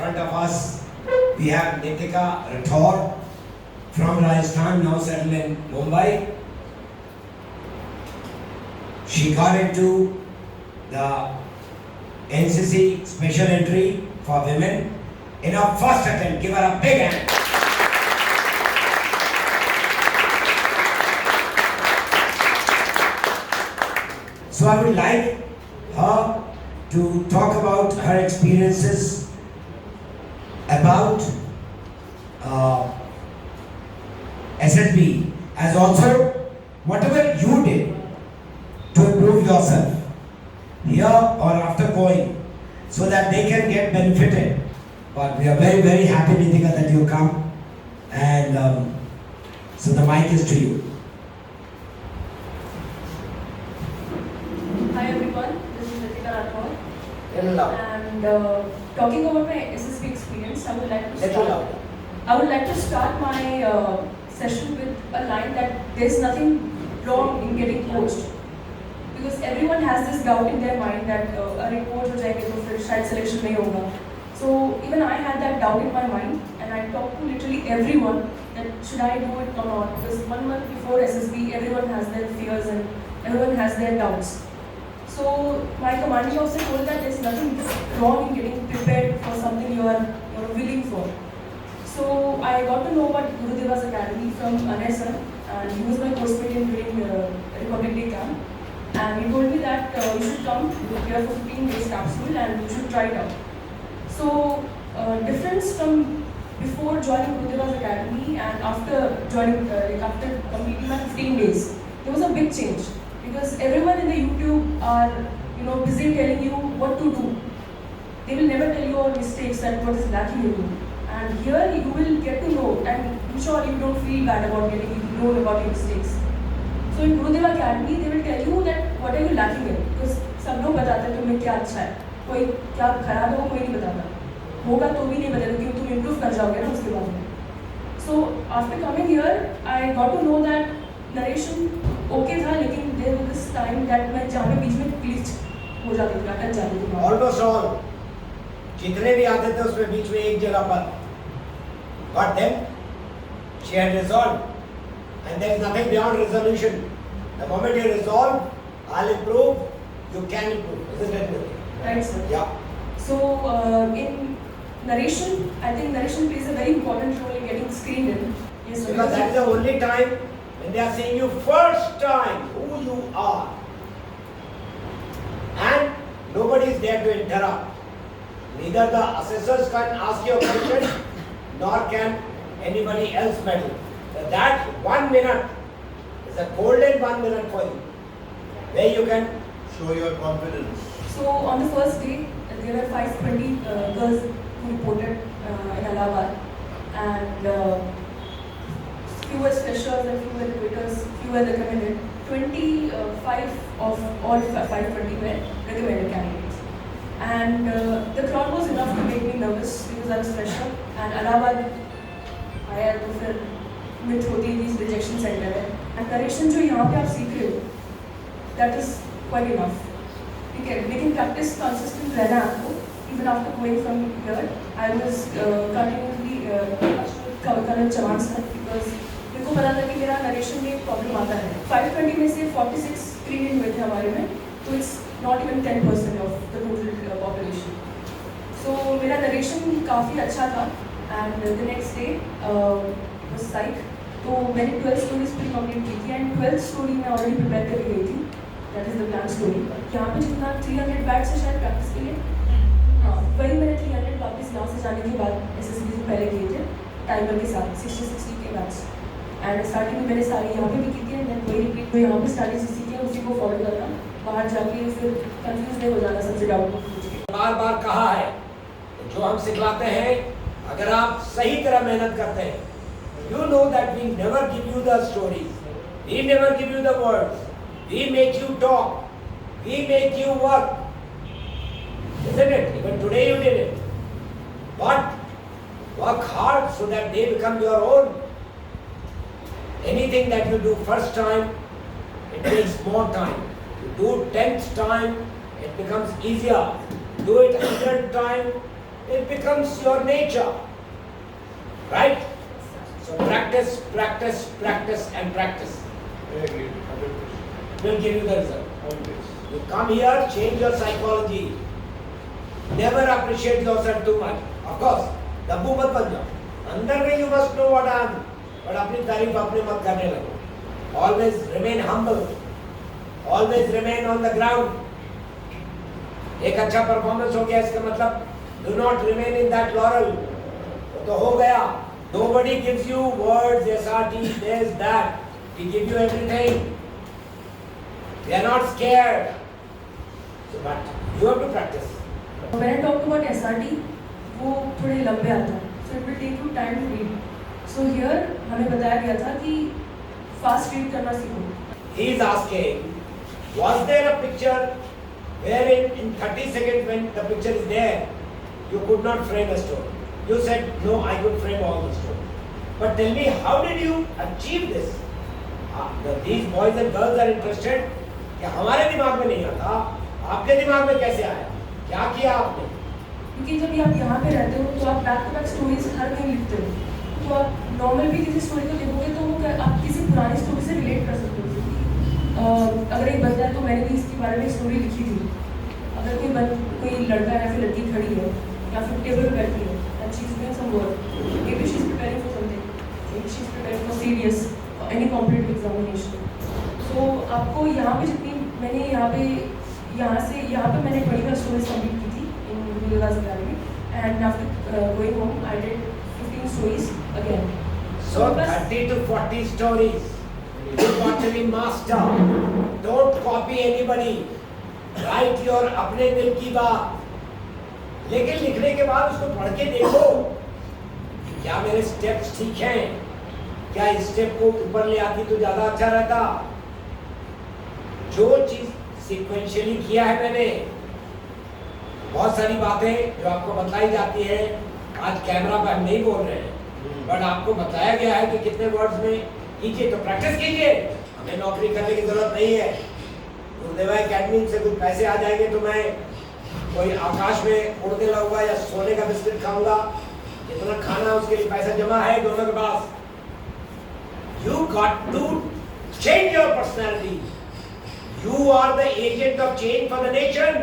front of us, we have Nitika Rathore from Rajasthan, now settled in Mumbai. She got into the NCC Special Entry for Women in her first attempt. Give her a big hand. So I would like her to talk about her experiences about SSB, as also whatever you did to improve yourself here or after going, so that they can get benefited. But we are very, very happy, Nitika, that you come, and so the mic is to you. Hi everyone, this is Nitika Rathore. Hello. And talking about my SSB experience, I would like to start my session with a line that there's nothing wrong in getting coached, because everyone has this doubt in their mind that अरे coach हो जाएंगे तो फिर शायद selection नहीं होगा. So even I had that doubt in my mind, and I talked to literally everyone that should I do it or not, because 1 month before SSB everyone has their fears and everyone has their doubts. So my commanding officer told that there's nothing wrong in getting prepared for something you're willing for. So I got to know about Gurudeva's Academy from Anay sir, and he was my course mate during Republic Day camp. And he told me that you should come here for 15 days capsule and you should try it out. So difference from before joining Gurudeva's Academy and after joining, after completing my 15 days, there was a big change. Because everyone in the YouTube are busy telling you what to do. They will never tell you your mistakes and what is lacking in you. And here you will get to know, and I'm sure you don't feel bad about getting to know about your mistakes. So in Gurudeva Academy, they will tell you that what are you lacking in. Because सब लोग बताते हैं तुम्हें क्या अच्छा है, कोई क्या खराब है वो कोई नहीं बताता, होगा तो भी नहीं बताएगा क्योंकि तुम improve कर जाओगे ना उसके बाद में. So after coming here, I got to know that narration okay था, लेकिन there was this time that मैं जहाँ पे बीच में glitch हो जाती थी, अटक जाती थी. Almost all, जितने भी आते थे उसमें बीच में एक जगह पर. But then she had resolved, and there is nothing beyond resolution. The moment you resolve, I'll improve, you can improve, isn't it? Right, sir. Yeah. So in narration, I think narration plays a very important role in getting screened in. Yes, sir. Because that is the only time when they are saying you first time who you are, and nobody is there to interrupt. Neither the assessors can ask you a question, nor can anybody else meddle. So that 1 minute is a golden 1 minute for you, where you can show your confidence. So on the first day, there were 520 girls who reported in Allahabad, and few were freshers and few were repeaters, few were recommended. 25 of all 520 were recommended candidates. And the crowd was enough to make me nervous because I was fresher, and Allahabad आया तो फिर myth होती है कि rejection centre है. And narration जो यहाँ पे आप सीख रहे हो, दैट इज क्वाइट इनफ. ठीक है, लेकिन प्रैक्टिस कंसिस्टेंट रहना है आपको. Even after going from here, I was continuously Karan Chauhan sir, because मेरे को पता था कि मेरा नरेशन में एक प्रॉब्लम आता है. 520 में से 46 स्क्रीन इन हुए थे हमारे में, तो it's not even 10% of the total population. So मेरा नरेशन काफ़ी अच्छा था. And the next day was site, तो मैंने 12 स्टोरीज प्री कंप्लीट की थी, एंड 12th स्टोरी मैं ऑलरेडी प्रिपेयर करके गई थी. That is the plan story. यहाँ पे जितना 300 बैट्स है शायद प्रैक्टिस के लिए, हाँ वही मैंने 300 वापस यहाँ से जाने के बाद SSB से पहले किए थे टाइमर के साथ 60 के बैट्स. एंड स्टार्टिंग में मैंने सारी यहाँ पे भी की थी, एंड वही रिपीट तो यहाँ पे स्टार्टिंग से सीखी है, उसी को फॉलो करना. बाहर जाके फिर कंफ्यूज नहीं हो जाना सबसे डाउट पूछ के. बार बार कहा है, जो हम सिखलाते हैं, अगर आप सही तरह मेहनत करते हैं, you know that we never give you the stories, we never give you the words, we make you talk, we make you work, isn't it? Even today you did it. But work hard so that they become your own. Anything that you do first time, it takes more time. You do 10th time, it becomes easier. Do it 100th time, it becomes your nature. Right? So practice, practice, practice and practice I agree. 100%. will give you the result. Always. You come here, change your psychology. Never appreciate yourself too much. Of course, डब्बू मत बन जाओ. अंदर में you must know what I am. But अपनी तारीफ अपने मत करने लगो. Always remain humble. Always remain on the ground. एक अच्छा परफॉर्मेंस हो गया इसका मतलब do not remain in that laurel. तो हो गया. Nobody gives you words, SRT, this, that. We give you everything. We are not scared. So, but you have to practice. When I talk about SRT, वो थोड़े लंबे आता है, so it will take you time to read. So here हमें बताया गया था कि fast read करना सीखो. He is asking, was there a picture wherein in 30 seconds when the picture is there, you could not frame a story? You said, no, I could frame all the story. But tell me, how did you achieve this? These boys and girls are interested. कि हमारे दिमाग में नहीं आता, आपके दिमाग में कैसे आया? क्या किया आपने? क्योंकि जब आप यहाँ पे रहते हो तो आप बैक टू बैक स्टोरीज हर कहीं लिखते हो, तो आप नॉर्मल भी किसी स्टोरी को देखोगे तो वो आप किसी पुरानी स्टोरी से रिलेट कर सकते हो. अगर एक बंदा है तो मैंने भी इसके बारे में स्टोरी लिखी थी. अगर कोई लड़का या फिर लड़की खड़ी है या फिर टेबल पर बैठी है and she's doing some work, maybe she's preparing for something, maybe she's preparing for serious or any competitive examination. So आपको यहाँ पे जितनी मैंने यहाँ पे मैंने 25 स्टोरीज कंप्लीट की थी इन Yoga's Academy, and after going home I did 15 stories again. So 30 to 40 stories. You got to be master. Don't copy anybody. Write your अपने दिल की बात. लेकिन लिखने के बाद उसको पढ़ के देखो, क्या मेरे स्टेप्स ठीक हैं? क्या इस स्टेप को ऊपर ले आती तो ज्यादा अच्छा रहता? जो चीज सीक्वेंशियली किया है मैंने, बहुत सारी बातें जो आपको बताई जाती है, आज कैमरा पर हम नहीं बोल रहे हैं, बट आपको बताया गया है कि कितने वर्ड्स में कीजिए, तो प्रैक्टिस कीजिए. हमें नौकरी करने की जरूरत नहीं है. गुरुदेवा एकेडमी से कुछ पैसे आ जाएंगे तो मैं कोई आकाश में उड़ने लगूंगा या सोने का बिस्किट खाऊंगा. जितना खाना उसके लिए पैसा जमा है दोनों के पास. You got to change your personality. You are the agent of change for the nation.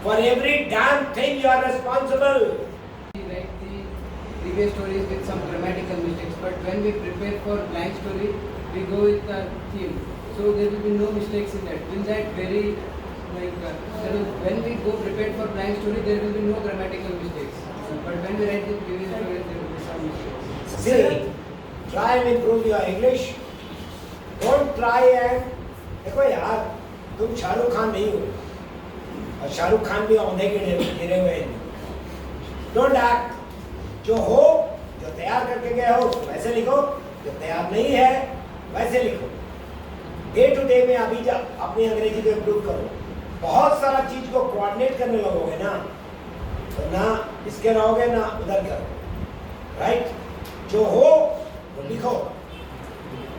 For every damn thing you are responsible. We write the previous stories with some grammatical mistakes, but when we prepare for blank story, we go with the theme. So there will be no mistakes in that. Will that vary? When we go prepared for blank story, there will be no grammatical mistakes. But when we write the previous story, there will be some mistakes. See, try and improve your English. Don't try and देखो यार, तुम शाहरुख खान नहीं हो और शाहरुख खान भी औंधे गिरे हुए हैं. Don't act. जो हो, जो तैयार करके गए हो वैसे लिखो, जो तैयार नहीं है वैसे लिखो. डे टू डे में अभी अपनी अंग्रेजी को इम्प्रूव करो. बहुत सारा चीज को कोऑर्डिनेट करने लगोगे ना, तो ना इसके रहोगे ना उधर करो. राइट? जो हो वो लिखो,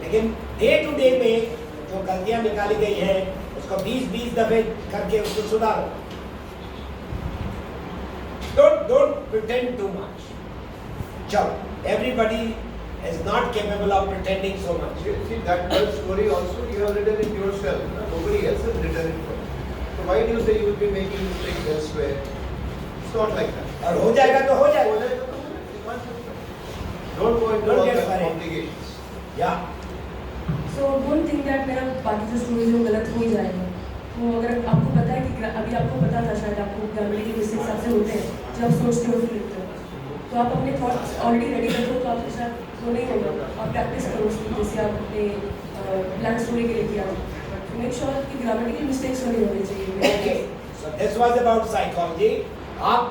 लेकिन डे टू डे में जो गलतियां निकाली गई हैं उसको 20-20 दफे करके उसको सुधारो. Don't pretend too much. चलो, everybody is not capable of pretending so much. See, that girl story also you have written it yourself. Nobody else has written it for you. So why do you say you will be making mistakes elsewhere? It's not like that. और हो जाएगा तो हो जाएगा. Don't go into Don't all get that worried. complications. Yeah. So don't think that मेरा बाकी जो stories वो गलत हो ही जाएगा. तो अगर आपको पता है कि अभी आपको पता था शायद आपको ग्रामेटिकल मिस्टेक्स आपसे होते हैं जब आप सोचते हो फिर लिखते हो, तो आप अपने थॉट्स ऑलरेडी रेडी करते हो, तो आपके साथ वो नहीं होगा. आप प्रैक्टिस करो उसकी, जैसे आप अपने ब्लैंक स्टोरी के लिए किया. मेक श्योर कि ग्रामेटिकल मिस्टेक्स नहीं होने चाहिए. Okay. So this was about psychology. आप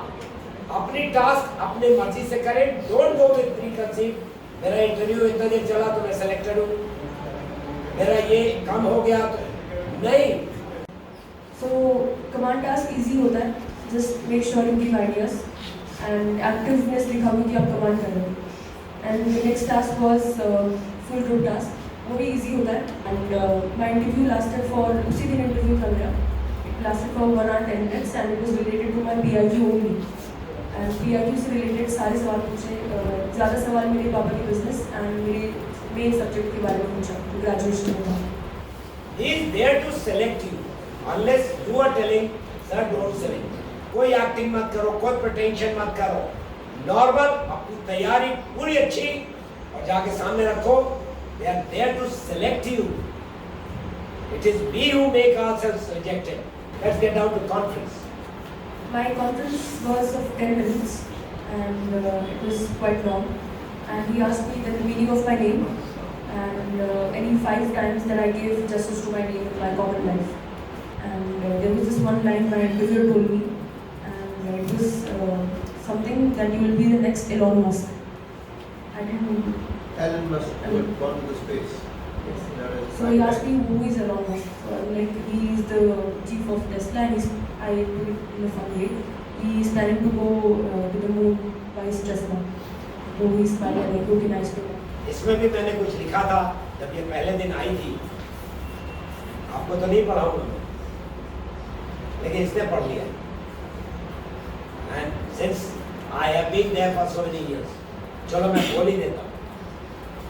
अपनी टास्क अपने मर्जी से करें. Don't go with preconceived. मेरा इंटरव्यू इतना देर चला तो मैं सेलेक्टेड हूँ, मेरा ये कम हो गया तो नहीं. So command task easy होता है. Just make sure you give ideas and activeness दिखाओ कि आप command कर रहे हो. And the next task was full group task. वो भी easy होता है. And my interview lasted for उसी दिन interview था मेरा. It lasted for 1 hour 10 minutes and it was related to my PIG only. And PIQ से रिलेटेड सारे सवाल पूछे, ज़्यादा सवाल मेरे पापा के बिजनेस एंड मेरे मेन सब्जेक्ट के बारे में पूछा, ग्रेजुएशन में था। He is there to select you, unless you are telling, sir, don't select. कोई एक्टिंग मत करो, कोई प्रिटेंशन मत करो, नॉर्मल अपनी तैयारी पूरी अच्छी और जाके सामने रखो. They are there to select you. It is we who make ourselves rejected. Let's get down to conference. My conference was of 10 minutes and it was quite long. And he asked me the meaning of my name and any 5 times that I gave justice to my name in my common life. And there was this one line my interviewer told me, and it was something that you will be the next Elon Musk. I didn't. Elon Musk would gone to the space. Yes. That is- So he asked me who is Elon Musk. So I'm like, he is the chief of Tesla, and I put it in a fun way. He is planning to go to the moon by his Tesla. So he is planning like, okay, nice to know. इसमें भी मैंने कुछ लिखा था जब ये पहले दिन आई थी. आपको तो नहीं पढ़ाऊंगा मैं, लेकिन इसने पढ़ लिया. And since I have been there for so many years, चलो मैं बोल ही देता हूँ.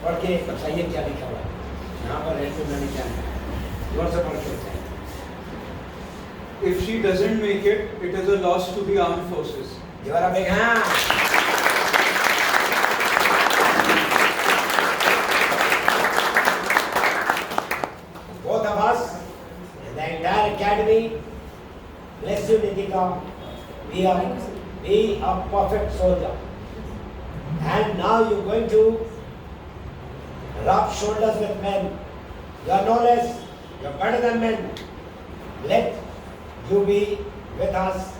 पढ़ के बताइए क्या लिखा हुआ है. यहाँ पर रहते मैंने क्या लिखा, जोर से पढ़ के बताइए. If she doesn't make it, it is a loss to the armed forces. Give her a big hand. Both of us and the entire academy, bless you, Nitika. Be a perfect soldier. And now you're going to rub shoulders with men. You are no less, you are better than men. Let you be with us,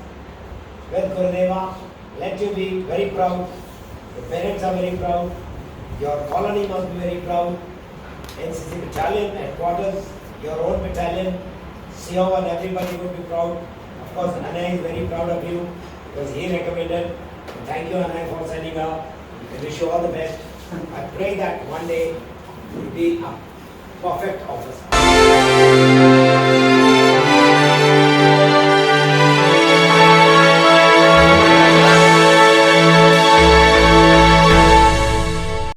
with Gurudeva. Let you be very proud. Your parents are very proud. Your colony must be very proud. NCC battalion headquarters, your own battalion, CO and everybody would be proud. Of course, Anay is very proud of you because he recommended. Thank you, Anay, for sending her. I wish you all the best. I pray that one day you will be a perfect officer.